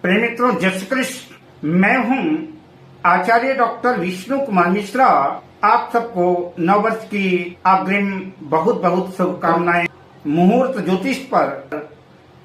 प्रिय मित्रों, जय श्री कृष्ण। मैं हूं आचार्य डॉक्टर विष्णु कुमार मिश्रा। आप सबको नववर्ष की अग्रिम बहुत बहुत शुभकामनाएं। मुहूर्त ज्योतिष पर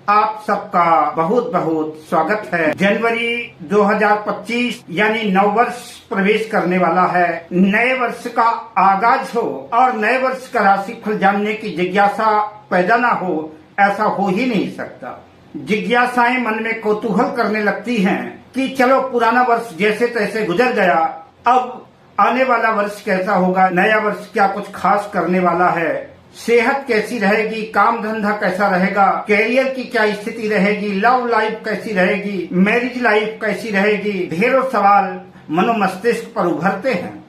आप सबका बहुत बहुत स्वागत है। जनवरी 2025 यानी नववर्ष प्रवेश करने वाला है। नए वर्ष का आगाज हो और नए वर्ष का राशिफल जानने की जिज्ञासा पैदा ना हो, ऐसा हो ही नहीं सकता। जिज्ञासाएं मन में कौतूहल करने लगती हैं कि चलो पुराना वर्ष जैसे तैसे गुजर गया, अब आने वाला वर्ष कैसा होगा, नया वर्ष क्या कुछ खास करने वाला है, सेहत कैसी रहेगी, काम धंधा कैसा रहेगा, कैरियर की क्या स्थिति रहेगी, लव लाइफ कैसी रहेगी, मैरिज लाइफ कैसी रहेगी। ढेरों सवाल मनोमस्तिष्क पर उभरते हैं।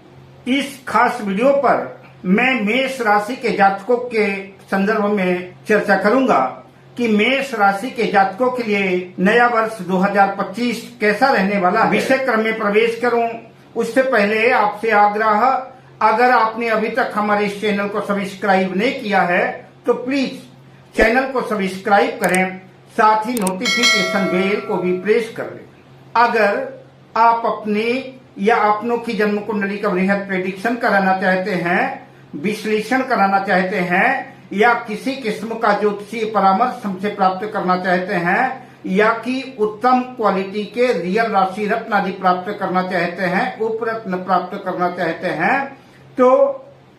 इस खास वीडियो पर मैं मेष राशि के जातकों के संदर्भ में चर्चा करूंगा कि मेष राशि के जातकों के लिए नया वर्ष 2025 कैसा रहने वाला है। विषय क्रम में प्रवेश करूं उससे पहले आपसे आग्रह, अगर आपने अभी तक हमारे इस चैनल को सब्सक्राइब नहीं किया है तो प्लीज चैनल को सब्सक्राइब करें, साथ ही नोटिफिकेशन बेल को भी प्रेस कर लें। अगर आप अपनी या अपनों की जन्म कुंडली का बृहद प्रेडिक्शन कराना चाहते हैं, विश्लेषण कराना चाहते हैं, या किसी किस्म का ज्योतिषीय परामर्श हमसे प्राप्त करना चाहते हैं, या कि उत्तम क्वालिटी के रियल राशि रत्न आदि प्राप्त करना चाहते हैं, उपरत्न प्राप्त करना चाहते हैं, तो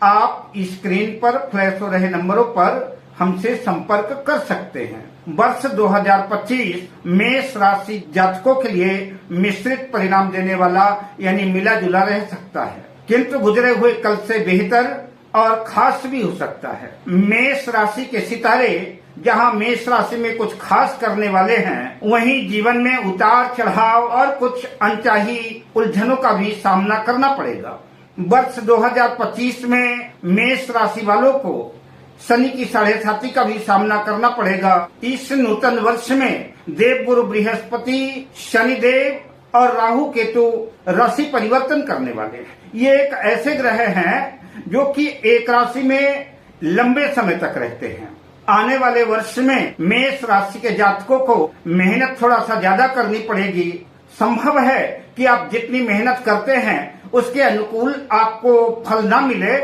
आप स्क्रीन पर फ्लैश हो रहे नंबरों पर हमसे संपर्क कर सकते हैं। वर्ष 2025 मेष राशि जातकों के लिए मिश्रित परिणाम देने वाला यानी मिला जुला रह सकता है, किंतु गुजरे हुए कल से बेहतर और खास भी हो सकता है। मेष राशि के सितारे जहां मेष राशि में कुछ खास करने वाले हैं, वहीं जीवन में उतार चढ़ाव और कुछ अनचाही उलझनों का भी सामना करना पड़ेगा। वर्ष 2025 में मेष राशि वालों को शनि की 7.5 का भी सामना करना पड़ेगा। इस नूतन वर्ष में देवगुरु बृहस्पति, शनिदेव और राहु केतु राशि परिवर्तन करने वाले हैं। ये एक ऐसे ग्रह हैं जो कि एक राशि में लंबे समय तक रहते हैं। आने वाले वर्ष में मेष राशि के जातकों को मेहनत थोड़ा सा ज्यादा करनी पड़ेगी। संभव है कि आप जितनी मेहनत करते हैं उसके अनुकूल आपको फल ना मिले।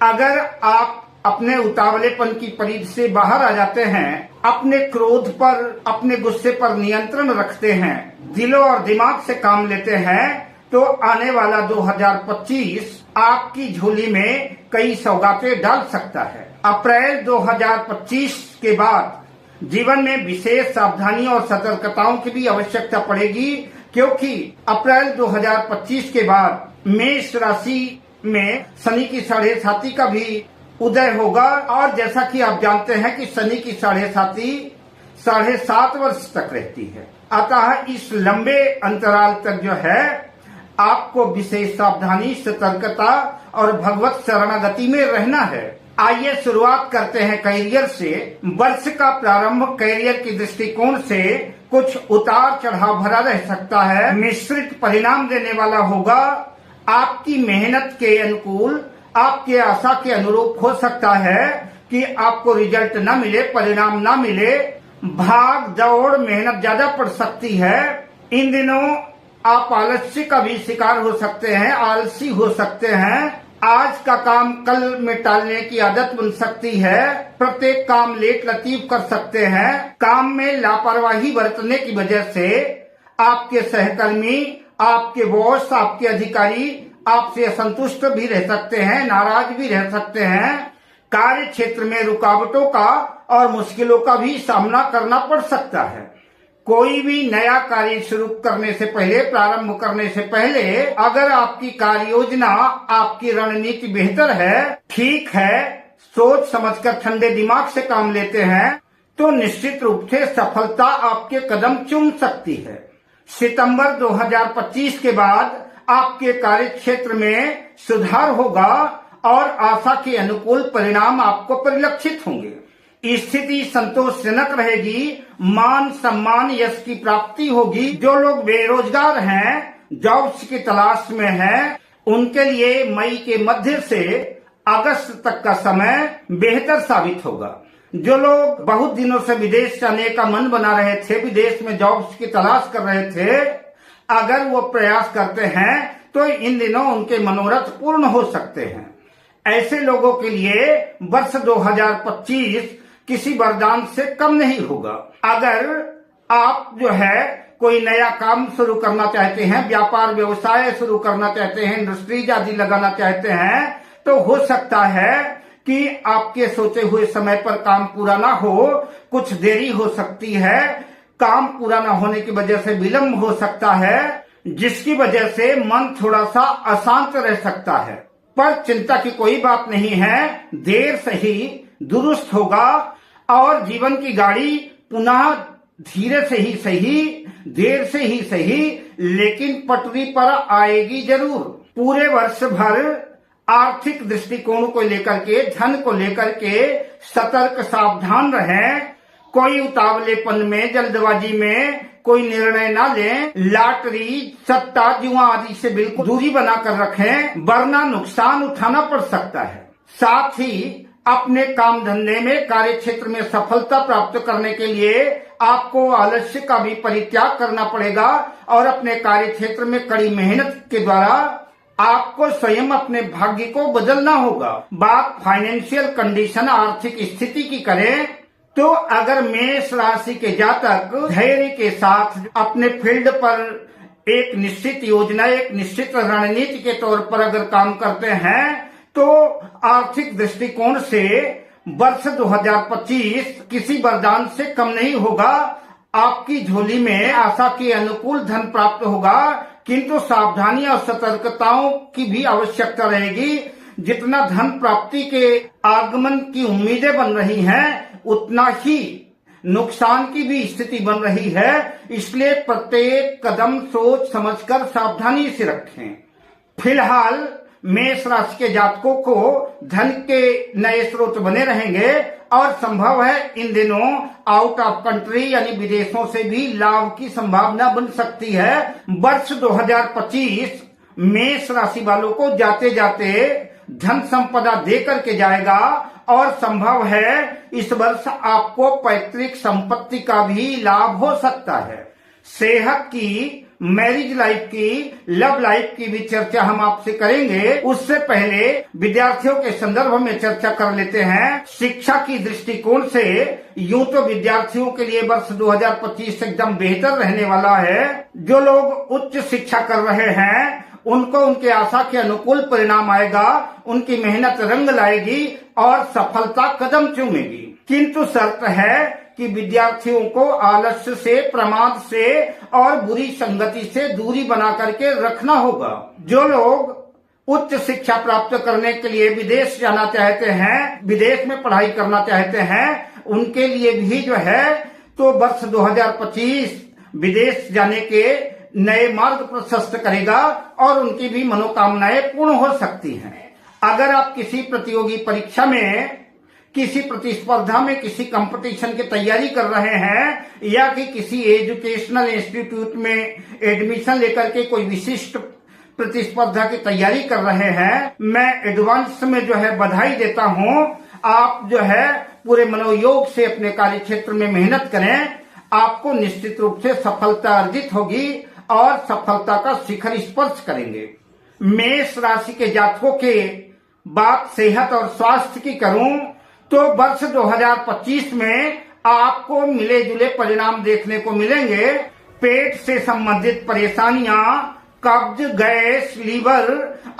अगर आप अपने उतावलेपन की परिधि से बाहर आ जाते हैं, अपने क्रोध पर, अपने गुस्से पर नियंत्रण रखते हैं, दिलो और दिमाग से काम लेते हैं, तो आने वाला 2025 आपकी झोली में कई सौगातें डाल सकता है। अप्रैल 2025 के बाद जीवन में विशेष सावधानी और सतर्कताओं की भी आवश्यकता पड़ेगी, क्योंकि अप्रैल 2025 के बाद मेष राशि में शनि की 7.5 का भी उदय होगा। और जैसा कि आप जानते हैं कि शनि की 7.5 वर्ष तक रहती है, अतः इस लंबे अंतराल तक जो है आपको विशेष सावधानी, सतर्कता और भगवत शरणागति में रहना है। आइए शुरुआत करते हैं कैरियर से। वर्ष का प्रारंभ कैरियर की दृष्टिकोण से कुछ उतार चढ़ाव भरा रह सकता है, मिश्रित परिणाम देने वाला होगा। आपकी मेहनत के अनुकूल, आपके आशा के अनुरूप हो सकता है कि आपको रिजल्ट न मिले, परिणाम न मिले। भाग दौड़, मेहनत ज्यादा पड़ सकती है। इन दिनों आप आलस्य का भी शिकार हो सकते हैं, आलसी हो सकते हैं। आज का काम कल में टालने की आदत बन सकती है। प्रत्येक काम लेट लतीफ कर सकते हैं। काम में लापरवाही बरतने की वजह से आपके सहकर्मी, आपके बॉस, आपके अधिकारी आपसे असंतुष्ट भी रह सकते हैं, नाराज भी रह सकते हैं। कार्य क्षेत्र में रुकावटों का और मुश्किलों का भी सामना करना पड़ सकता है। कोई भी नया कार्य शुरू करने से पहले, प्रारंभ करने से पहले, अगर आपकी कार्य योजना, आपकी रणनीति बेहतर है, ठीक है, सोच समझकर ठंडे दिमाग से काम लेते हैं, तो निश्चित रूप से सफलता आपके कदम चूम सकती है। सितंबर 2025 के बाद आपके कार्य क्षेत्र में सुधार होगा और आशा के अनुकूल परिणाम आपको परिलक्षित होंगे। स्थिति संतोषजनक रहेगी, मान सम्मान यश की प्राप्ति होगी। जो लोग बेरोजगार हैं, जॉब्स की तलाश में हैं, उनके लिए मई के मध्य से अगस्त तक का समय बेहतर साबित होगा। जो लोग बहुत दिनों से विदेश जाने का मन बना रहे थे, विदेश में जॉब्स की तलाश कर रहे थे, अगर वो प्रयास करते हैं तो इन दिनों उनके मनोरथ पूर्ण हो सकते हैं। ऐसे लोगों के लिए वर्ष 2025 किसी वरदान से कम नहीं होगा। अगर आप जो है कोई नया काम शुरू करना चाहते हैं, व्यापार व्यवसाय शुरू करना चाहते हैं, इंडस्ट्रीज आदि लगाना चाहते हैं, तो हो सकता है कि आपके सोचे हुए समय पर काम पूरा ना हो, कुछ देरी हो सकती है, काम पूरा ना होने की वजह से विलंब हो सकता है, जिसकी वजह से मन थोड़ा सा अशांत रह सकता है। पर चिंता की कोई बात नहीं है, देर से ही दुरुस्त होगा और जीवन की गाड़ी पुनः धीरे से ही सही, देर से ही सही, लेकिन पटरी पर आएगी जरूर। पूरे वर्ष भर आर्थिक दृष्टिकोण को लेकर के, धन को लेकर के सतर्क सावधान रहें। कोई उतावलेपन में, जल्दबाजी में कोई निर्णय ना लें। लॉटरी, सट्टा, जुआ आदि से बिल्कुल दूरी बनाकर रखें, वरना नुकसान उठाना पड़ सकता है। साथ ही अपने काम धंधे में, कार्य क्षेत्र में सफलता प्राप्त करने के लिए आपको आलस्य का भी परित्याग करना पड़ेगा और अपने कार्य क्षेत्र में कड़ी मेहनत के द्वारा आपको स्वयं अपने भाग्य को बदलना होगा। बात फाइनेंशियल कंडीशन, आर्थिक स्थिति की करें तो अगर मेष राशि के जातक धैर्य के साथ अपने फील्ड पर एक निश्चित योजना, एक निश्चित रणनीति के तौर पर अगर काम करते हैं तो आर्थिक दृष्टिकोण से वर्ष 2025 किसी वरदान से कम नहीं होगा। आपकी झोली में आशा के अनुकूल धन प्राप्त होगा, किंतु सावधानी और सतर्कताओं की भी आवश्यकता रहेगी। जितना धन प्राप्ति के आगमन की उम्मीदें बन रही हैं, उतना ही नुकसान की भी स्थिति बन रही है। इसलिए प्रत्येक कदम सोच समझकर सावधानी से रखें। फिलहाल मेष राशि के जातकों को धन के नए स्रोत बने रहेंगे और संभव है इन दिनों आउट ऑफ कंट्री यानी विदेशों से भी लाभ की संभावना बन सकती है। वर्ष 2025 मेष राशि वालों को जाते जाते धन संपदा दे करके जाएगा और संभव है इस वर्ष आपको पैतृक संपत्ति का भी लाभ हो सकता है। सेहत की, मैरिज लाइफ की, लव लाइफ की भी चर्चा हम आपसे करेंगे। उससे पहले विद्यार्थियों के संदर्भ में चर्चा कर लेते हैं। शिक्षा की दृष्टिकोण से यूं तो विद्यार्थियों के लिए वर्ष 2025 एकदम बेहतर रहने वाला है। जो लोग उच्च शिक्षा कर रहे हैं उनको उनके आशा के अनुकूल परिणाम आएगा, उनकी मेहनत रंग लाएगी और सफलता कदम चूमेगी। किंतु शर्त है कि विद्यार्थियों को आलस्य से, प्रमाद से और बुरी संगति से दूरी बना करके रखना होगा। जो लोग उच्च शिक्षा प्राप्त करने के लिए विदेश जाना चाहते हैं, विदेश में पढ़ाई करना चाहते हैं, उनके लिए भी जो है तो वर्ष 2025 विदेश जाने के नए मार्ग प्रशस्त करेगा और उनकी भी मनोकामनाएं पूर्ण हो सकती हैं। अगर आप किसी प्रतियोगी परीक्षा में, किसी प्रतिस्पर्धा में, किसी कंपटीशन की तैयारी कर रहे हैं या कि किसी एजुकेशनल इंस्टीट्यूट में एडमिशन लेकर के कोई विशिष्ट प्रतिस्पर्धा की तैयारी कर रहे हैं, मैं एडवांस में जो है बधाई देता हूं। आप जो है पूरे मनोयोग से अपने कार्य क्षेत्र में मेहनत करें, आपको निश्चित रूप से सफलता अर्जित होगी और सफलता का शिखर स्पर्श करेंगे। मेष राशि के जातकों के बात सेहत और स्वास्थ्य की करूं तो वर्ष 2025 में आपको मिले जुले परिणाम देखने को मिलेंगे। पेट से संबंधित परेशानियां, कब्ज, गैस, लीवर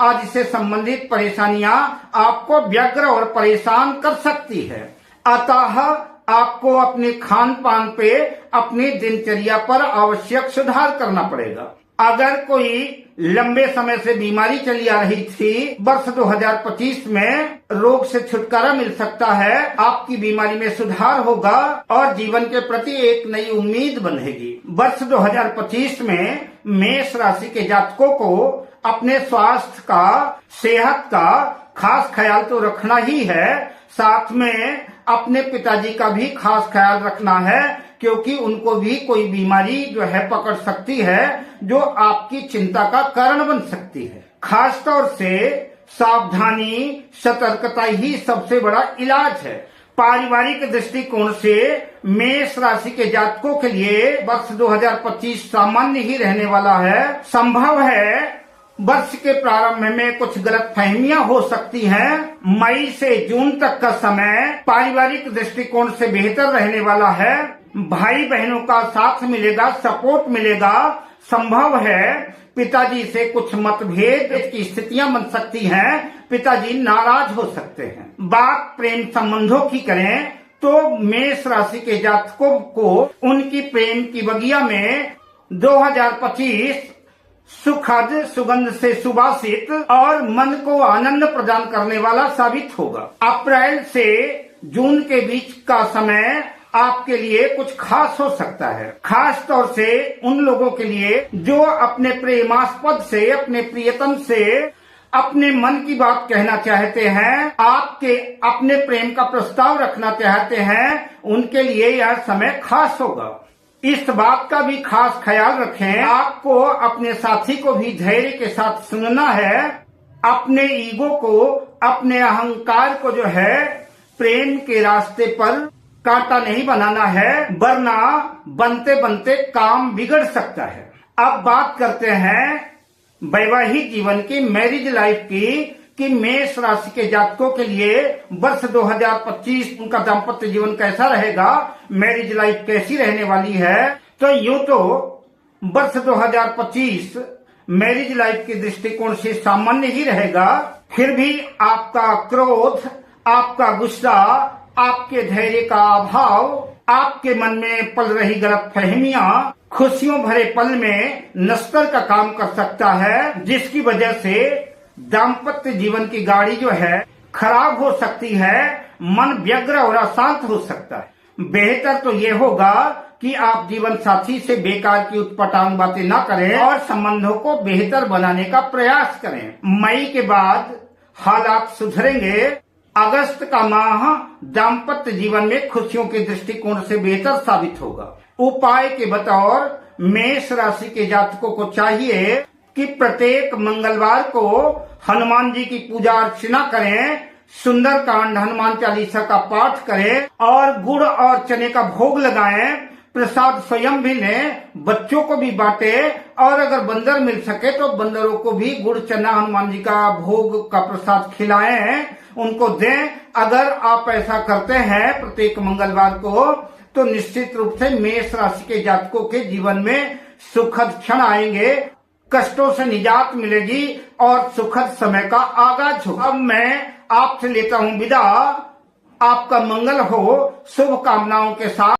आदि से संबंधित परेशानियां आपको व्यग्र और परेशान कर सकती है। अतः आपको अपने खान पान पे, अपनी दिनचर्या पर आवश्यक सुधार करना पड़ेगा। अगर कोई लंबे समय से बीमारी चली आ रही थी, वर्ष 2025 में रोग से छुटकारा मिल सकता है, आपकी बीमारी में सुधार होगा और जीवन के प्रति एक नई उम्मीद बनेगी। वर्ष 2025 में मेष राशि के जातकों को अपने स्वास्थ्य का, सेहत का खास ख्याल तो रखना ही है, साथ में अपने पिताजी का भी खास ख्याल रखना है, क्योंकि उनको भी कोई बीमारी जो है पकड़ सकती है जो आपकी चिंता का कारण बन सकती है। खास तौर से सावधानी, सतर्कता ही सबसे बड़ा इलाज है। पारिवारिक दृष्टिकोण से मेष राशि के जातकों के लिए वर्ष 2025 सामान्य ही रहने वाला है। संभव है वर्ष के प्रारंभ में कुछ गलतफहमियां हो सकती हैं। मई से जून तक का समय पारिवारिक दृष्टिकोण से बेहतर रहने वाला है। भाई बहनों का साथ मिलेगा, सपोर्ट मिलेगा। संभव है पिताजी से कुछ मतभेद की स्थितियां बन सकती हैं, पिताजी नाराज हो सकते हैं। बात प्रेम संबंधों की करें तो मेष राशि के जातकों को उनकी प्रेम की बगिया में 2025 सुखद, सुगंध से सुबासित और मन को आनंद प्रदान करने वाला साबित होगा। अप्रैल से जून के बीच का समय आपके लिए कुछ खास हो सकता है, खास तौर से उन लोगों के लिए जो अपने प्रेमास्पद से, अपने प्रियतम से अपने मन की बात कहना चाहते हैं, आपके अपने प्रेम का प्रस्ताव रखना चाहते हैं, उनके लिए यह समय खास होगा। इस बात का भी खास ख्याल रखें, आपको अपने साथी को भी धैर्य के साथ सुनना है। अपने ईगो को, अपने अहंकार को जो है प्रेम के रास्ते पर कांटा नहीं बनाना है, वरना बनते बनते काम बिगड़ सकता है। अब बात करते हैं वैवाहिक जीवन की, मैरिज लाइफ की, कि मेष राशि के जातकों के लिए वर्ष 2025 उनका दाम्पत्य जीवन कैसा रहेगा, मैरिज लाइफ कैसी रहने वाली है। तो यूं तो वर्ष 2025 मैरिज लाइफ के दृष्टिकोण से सामान्य ही रहेगा। फिर भी आपका क्रोध, आपका गुस्सा, आपके धैर्य का अभाव, आपके मन में पल रही गलतफहमियां खुशियों भरे पल में नस्तर का काम कर सकता है, जिसकी वजह से दाम्पत्य जीवन की गाड़ी जो है खराब हो सकती है, मन व्यग्र और अशांत हो सकता है। बेहतर तो ये होगा कि आप जीवन साथी से बेकार की उटपटांग बातें न करें और संबंधों को बेहतर बनाने का प्रयास करें। मई के बाद हालात सुधरेंगे। अगस्त का माह दाम्पत्य जीवन में खुशियों के दृष्टिकोण से बेहतर साबित होगा। उपाय के बतौर मेष राशि के जातकों को चाहिए कि प्रत्येक मंगलवार को हनुमान जी की पूजा अर्चना करें, सुंदरकांड हनुमान चालीसा का पाठ करें और गुड़ और चने का भोग लगाएं। प्रसाद स्वयं भी लें, बच्चों को भी बांटे और अगर बंदर मिल सके तो बंदरों को भी गुड़ चना हनुमान जी का भोग का प्रसाद खिलाएं, उनको दें। अगर आप ऐसा करते हैं प्रत्येक मंगलवार को, तो निश्चित रूप से मेष राशि के जातकों के जीवन में सुखद क्षण आएंगे, कष्टों से निजात मिलेगी और सुखद समय का आगाज होगा। अब मैं आपसे लेता हूँ विदा। आपका मंगल हो, शुभ कामनाओं के साथ।